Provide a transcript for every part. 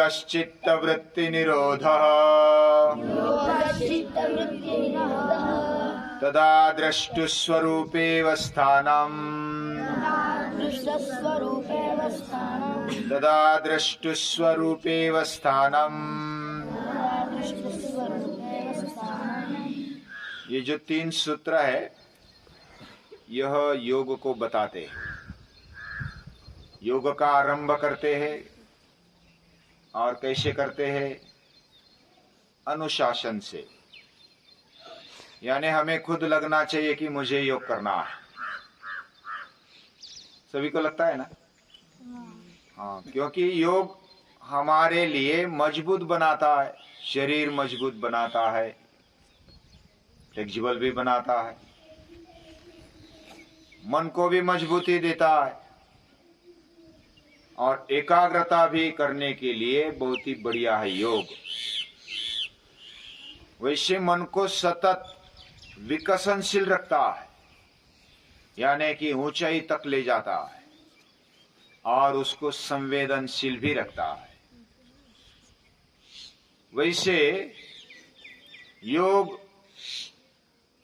योगश्चित्तवृत्ति निरोधः तदा द्रष्टुस्वरूपेव स्थानम् तदा द्रष्टुस्वरूपेव स्थानम्। ये जो 3 सूत्र है यह योग को बताते हैं। योग का आरंभ करते हैं और कैसे करते हैं? अनुशासन से। यानी हमें खुद लगना चाहिए कि मुझे योग करना है। सभी को लगता है ना? हाँ, क्योंकि योग हमारे लिए मजबूत बनाता है, शरीर मजबूत बनाता है, फ्लेक्सिबल भी बनाता है, मन को भी मजबूती देता है और एकाग्रता भी करने के लिए बहुत ही बढ़िया है योग। वैसे मन को सतत विकसनशील रखता है, यानी कि ऊंचाई तक ले जाता है और उसको संवेदनशील भी रखता है। वैसे योग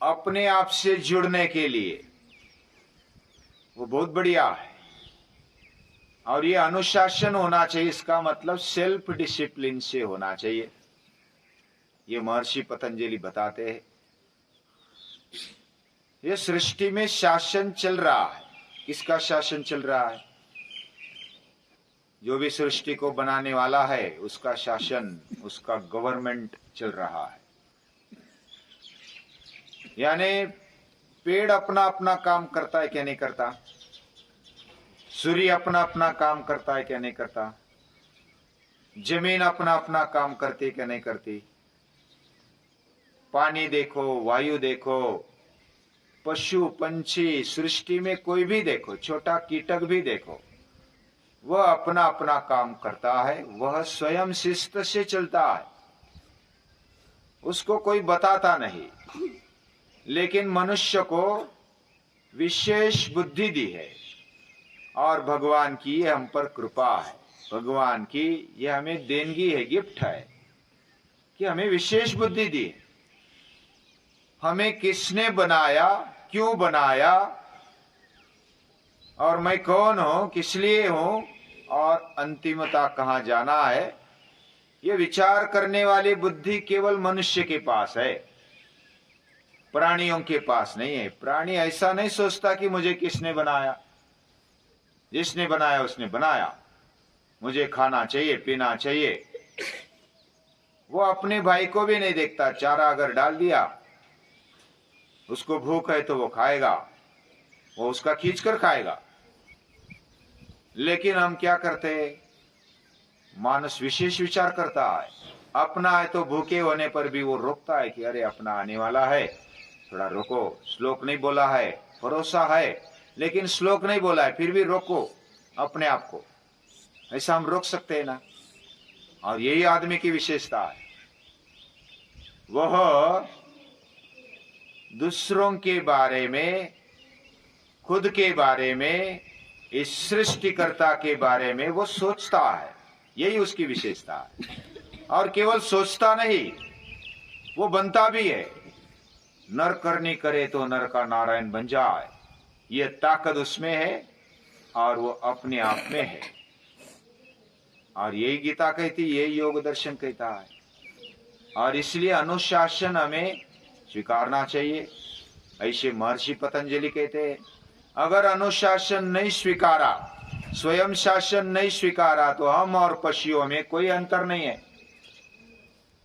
अपने आप से जुड़ने के लिए वो बहुत बढ़िया है और ये अनुशासन होना चाहिए। इसका मतलब सेल्फ डिसिप्लिन से होना चाहिए। ये महर्षि पतंजलि बताते हैं। ये सृष्टि में शासन चल रहा है। किसका शासन चल रहा है? जो भी सृष्टि को बनाने वाला है उसका शासन, उसका गवर्नमेंट चल रहा है। यानी पेड़ अपना अपना काम करता है क्या नहीं करता? सूर्य अपना अपना काम करता है क्या नहीं करता? जमीन अपना अपना काम करती है क्या नहीं करती? पानी देखो, वायु देखो, पशु पंछी, सृष्टि में कोई भी देखो, छोटा कीटक भी देखो, वह अपना अपना काम करता है। वह स्वयं शिस्त से चलता है, उसको कोई बताता नहीं। लेकिन मनुष्य को विशेष बुद्धि दी है और भगवान की ये हम पर कृपा है। भगवान की ये हमें देनगी है, गिफ्ट है कि हमें विशेष बुद्धि दी है। हमें किसने बनाया, क्यों बनाया और मैं कौन हूं, किस लिए हूं और अंतिमता कहां जाना है, ये विचार करने वाली बुद्धि केवल मनुष्य के पास है, प्राणियों के पास नहीं है। प्राणी ऐसा नहीं सोचता कि मुझे किसने बनाया। जिसने बनाया उसने बनाया, मुझे खाना चाहिए, पीना चाहिए। वो अपने भाई को भी नहीं देखता। चारा अगर डाल दिया, उसको भूख है तो वो खाएगा, वो उसका खींचकर खाएगा। लेकिन हम क्या करते हैं? मानस विशेष विचार करता है। अपना है तो भूखे होने पर भी वो रोकता है कि अरे अपना आने वाला है, थोड़ा रोको। श्लोक नहीं बोला है, भरोसा है, लेकिन श्लोक नहीं बोला है, फिर भी रोको अपने आप को। ऐसा हम रोक सकते हैं ना? और यही आदमी की विशेषता है। वह दूसरों के बारे में, खुद के बारे में, इस सृष्टिकर्ता के बारे में वो सोचता है। यही उसकी विशेषता है। और केवल सोचता नहीं, वो बनता भी है। नर करनी करे तो नर का नारायण बन जाए, ये ताकत उसमें है और वो अपने आप में है। और यही गीता कहती, यही योग दर्शन कहता है। और इसलिए अनुशासन हमें स्वीकारना चाहिए। ऐसे महर्षि पतंजलि कहते हैं, अगर अनुशासन नहीं स्वीकारा, स्वयं शासन नहीं स्वीकारा, तो हम और पशुओं में कोई अंतर नहीं है।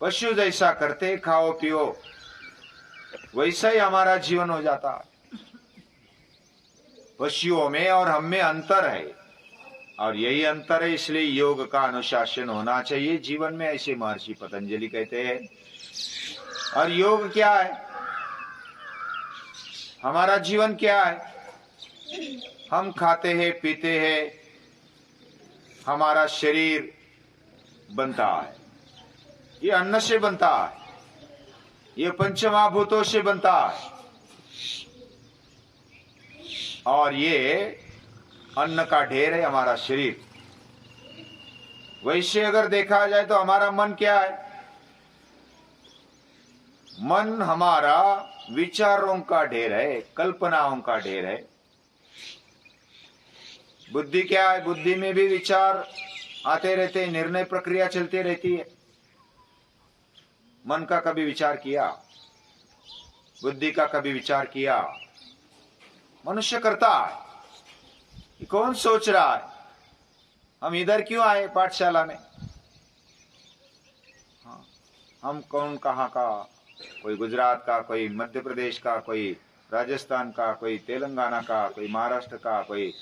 पशु जैसा करते, खाओ पियो, वैसा ही हमारा जीवन हो जाता है। पशुओं में और हम में अंतर है और यही अंतर है। इसलिए योग का अनुशासन होना चाहिए जीवन में, ऐसे महर्षि पतंजलि कहते हैं। और योग क्या है? हमारा जीवन क्या है? हम खाते हैं, पीते हैं, हमारा शरीर बनता है। ये अन्न से बनता है, ये पंचमहाभूतों से बनता है। और ये अन्न का ढेर है हमारा शरीर। वैसे अगर देखा जाए तो हमारा मन क्या है? मन हमारा विचारों का ढेर है, कल्पनाओं का ढेर है। बुद्धि क्या है? बुद्धि में भी विचार आते रहते हैं, निर्णय प्रक्रिया चलती रहती है। मन का कभी विचार किया? बुद्धि का कभी विचार किया? मनुष्य करता है। ये कौन सोच रहा है हम इधर क्यों आए पाठशाला में? हाँ, हम कौन कहाँ का, कोई गुजरात का, कोई मध्य प्रदेश का, कोई राजस्थान का, कोई तेलंगाना का, कोई महाराष्ट्र का, कोई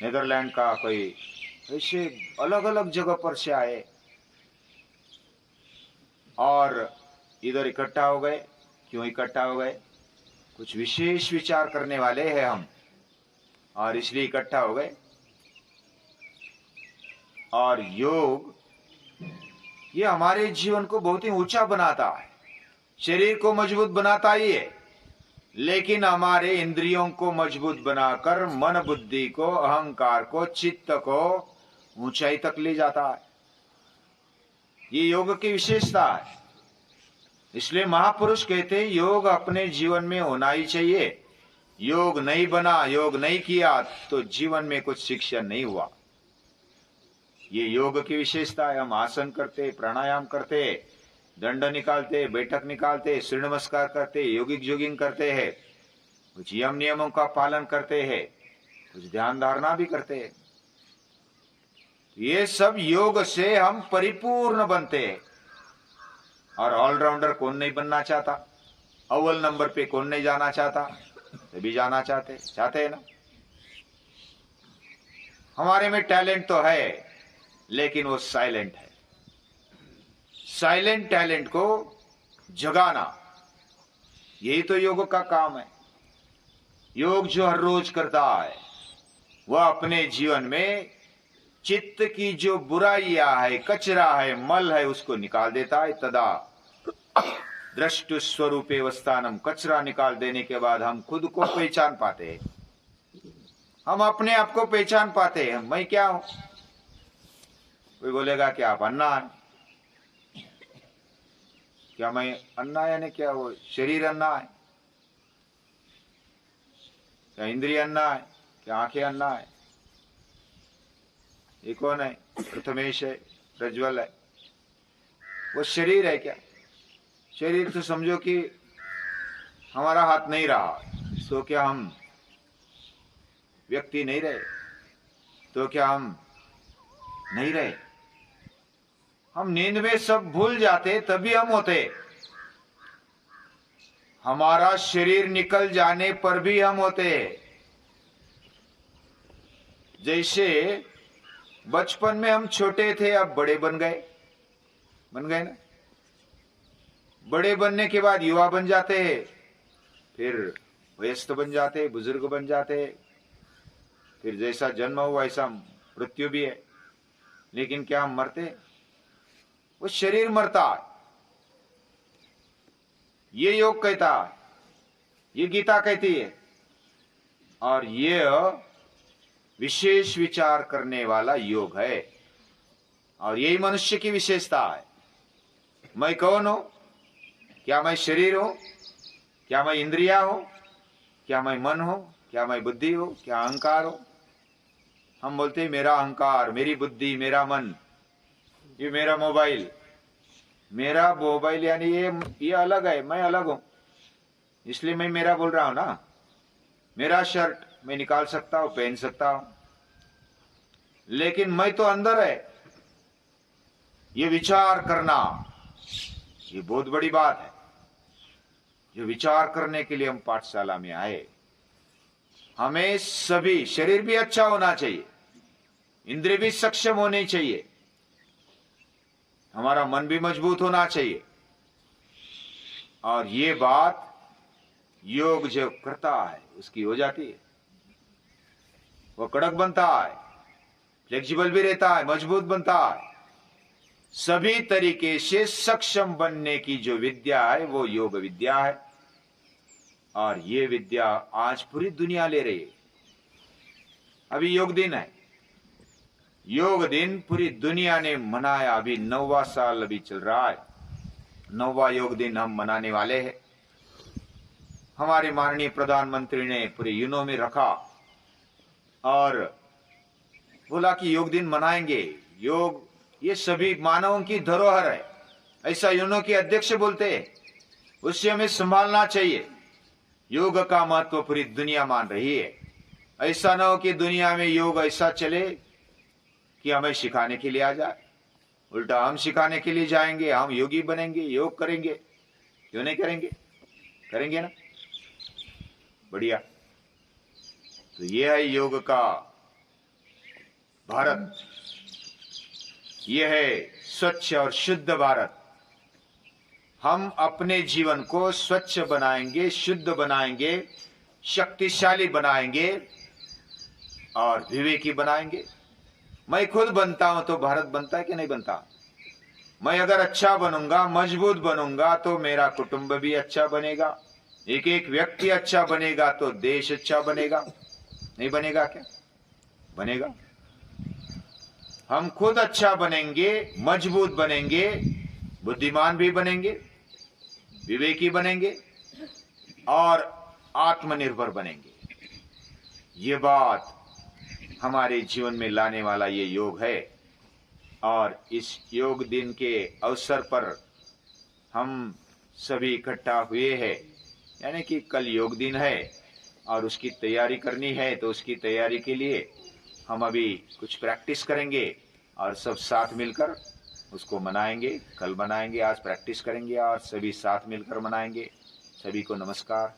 नीदरलैंड का, कोई ऐसे अलग अलग जगह पर से आए और इधर इकट्ठा हो गए। क्यों इकट्ठा हो गए? कुछ विशेष विचार करने वाले हैं हम और इसलिए इकट्ठा हो गए। और योग ये हमारे जीवन को बहुत ही ऊंचा बनाता है, शरीर को मजबूत बनाता ही है, लेकिन हमारे इंद्रियों को मजबूत बनाकर मन बुद्धि को, अहंकार को, चित्त को ऊंचाई तक ले जाता है। ये योग की विशेषता है। इसलिए महापुरुष कहते हैं योग अपने जीवन में होना ही चाहिए। योग नहीं बना, योग नहीं किया तो जीवन में कुछ शिक्षा नहीं हुआ। ये योग की विशेषता है। हम आसन करते, प्राणायाम करते, दंड निकालते, बैठक निकालते, सूर्य नमस्कार करते, योगिक जोगिंग करते हैं, कुछ यम नियमों का पालन करते हैं, कुछ ध्यान धारणा भी करते हैं। ये सब योग से हम परिपूर्ण बनते हैं। और ऑलराउंडर कौन नहीं बनना चाहता? अव्वल नंबर पे कौन नहीं जाना चाहता? सभी जाना चाहते हैं ना। हमारे में टैलेंट तो है, लेकिन वो साइलेंट है। साइलेंट टैलेंट को जगाना, यही तो योग का काम है। योग जो हर रोज करता है वह अपने जीवन में चित्त की जो बुराइयां है, कचरा है, मल है, उसको निकाल देता है। तदा दृष्टु स्वरूपे वस्थानम, कचरा निकाल देने के बाद हम खुद को पहचान पाते हैं। हम अपने आप को पहचान पाते हैं, मैं क्या हूं। कोई बोलेगा कि आप अन्ना है। क्या मैं अन्ना यानी क्या? वो शरीर अन्ना है क्या? इंद्रिय अन्ना है क्या? आंखें अन्ना है? ये कौन है? प्रथमेश है, प्रज्वल है, वो शरीर है क्या? शरीर तो समझो कि हमारा हाथ नहीं रहा तो क्या हम व्यक्ति नहीं रहे? तो क्या हम नहीं रहे? हम नींद में सब भूल जाते तभी हम होते। हमारा शरीर निकल जाने पर भी हम होते। जैसे बचपन में हम छोटे थे, अब बड़े बन गए ना। बड़े बनने के बाद युवा बन जाते हैं, फिर वयस्क बन जाते, बुजुर्ग बन जाते, फिर जैसा जन्म हुआ ऐसा मृत्यु भी है। लेकिन क्या हम मरते? वो शरीर मरता है। ये योग कहता है, ये गीता कहती है। और ये विशेष विचार करने वाला योग है। और यही मनुष्य की विशेषता है। मैं कौन हूं? क्या मैं शरीर हूं? क्या मैं इंद्रिया हूं? क्या मैं मन हूं? क्या मैं बुद्धि हूं? क्या अहंकार हूं? हम बोलते हैं मेरा अहंकार, मेरी बुद्धि, मेरा मन, ये मेरा मोबाइल। मेरा मोबाइल यानी ये अलग है, मैं अलग हूं, इसलिए मैं मेरा बोल रहा हूं ना। मेरा शर्ट मैं निकाल सकता हूं, पहन सकता हूं, लेकिन मैं तो अंदर है। ये विचार करना, ये बहुत बड़ी बात है। जो विचार करने के लिए हम पाठशाला में आए। हमें सभी, शरीर भी अच्छा होना चाहिए, इंद्रिय भी सक्षम होनी चाहिए, हमारा मन भी मजबूत होना चाहिए। और ये बात योग जो करता है उसकी हो जाती है। वो कड़क बनता है, फ्लेक्सिबल भी रहता है, मजबूत बनता है। सभी तरीके से सक्षम बनने की जो विद्या है वो योग विद्या है। और ये विद्या आज पूरी दुनिया ले रही है। अभी योग दिन है, योग दिन पूरी दुनिया ने मनाया। अभी 9वां साल अभी चल रहा है, 9वां योग दिन हम मनाने वाले हैं। हमारे माननीय प्रधानमंत्री ने पूरे यूनो में रखा और बोला कि योग दिन मनाएंगे। योग ये सभी मानवों की धरोहर है, ऐसा यूनो के अध्यक्ष बोलते हैं। उससे हमें संभालना चाहिए। योग का महत्व पूरी दुनिया मान रही है। ऐसा न हो कि दुनिया में योग ऐसा चले कि हमें सिखाने के लिए आ जाए, उल्टा हम सिखाने के लिए जाएंगे, हम योगी बनेंगे, योग करेंगे। क्यों नहीं करेंगे? करेंगे ना। बढ़िया। तो ये है योग का भारत, ये है स्वच्छ और शुद्ध भारत। हम अपने जीवन को स्वच्छ बनाएंगे, शुद्ध बनाएंगे, शक्तिशाली बनाएंगे और विवेकी बनाएंगे। मैं खुद बनता हूं तो भारत बनता है कि नहीं बनता? मैं अगर अच्छा बनूंगा, मजबूत बनूंगा तो मेरा कुटुंब भी अच्छा बनेगा, एक एक व्यक्ति अच्छा बनेगा तो देश अच्छा बनेगा। नहीं बनेगा क्या? बनेगा। हम खुद अच्छा बनेंगे, मजबूत बनेंगे, बुद्धिमान भी बनेंगे, विवेकी बनेंगे और आत्मनिर्भर बनेंगे। ये बात हमारे जीवन में लाने वाला ये योग है। और इस योग दिन के अवसर पर हम सभी इकट्ठा हुए हैं, यानी कि कल योग दिन है और उसकी तैयारी करनी है। तो उसकी तैयारी के लिए हम अभी कुछ प्रैक्टिस करेंगे और सब साथ मिलकर उसको मनाएंगे। कल मनाएंगे, आज प्रैक्टिस करेंगे और सभी साथ मिलकर मनाएंगे। सभी को नमस्कार।